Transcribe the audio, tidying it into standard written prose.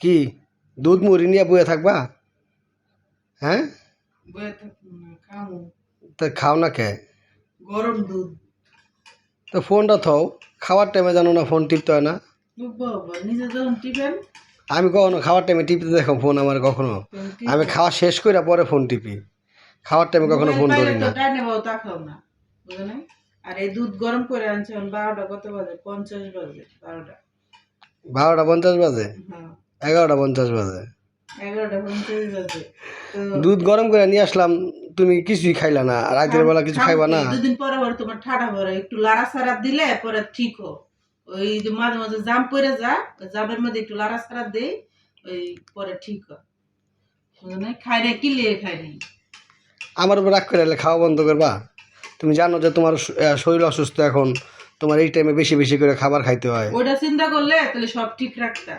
কি দুধ মুড়ি নিয়ে বয়ে থাকবা? হ্যাঁ, তা খাও না কে? গরম দুধ। তো ফোনটা থাও, খাওয়ার টাইমে জানো না ফোন টিপতে হয় না? নিজে যখন টিপেন আমি কখনো খাওয়ার টাইমে টিপতে দেখো ফোন আমার কখনো? আমি খাওয়া শেষ করে পরে ফোন টিপি, খাওয়ার টাইমে কখনো ফোন ধরি না। তা খাও না, বুঝো না? আর এই দুধ গরম করে আনছে 12টা কত বাজে? 50 বাজে। 12টা 12:50 বাজে, 11:50 বাজে, 11টা 50 বাজে। দুধ গরম করে নিয়ে আসলাম, তুমি কিছুই খাইলা না, রাতের বেলা কিছু খাইবা না? দুদিন পরে পরে তোমার ঠাডা পরে একটু লাড়াছাড়া দিলে পরে ঠিক হো। ওই যে মাঝে মাঝে জাম পড়ে যা, জামের মধ্যে একটু লাড়াছাড়া দেই, ওই পরে ঠিক হয়। বুঝো না? খাই না কিলে খাই নাই। আমার উপর রাগ করে এলে খাওয়া বন্ধ করবা? তুমি জানো যে তোমার শরীর অসুস্থ এখন, তোমার এই টাইমে বেশি বেশি করে খাবার খাইতে হয়। ওইটা চিন্তা করলে তাহলে সব ঠিক রাখতা।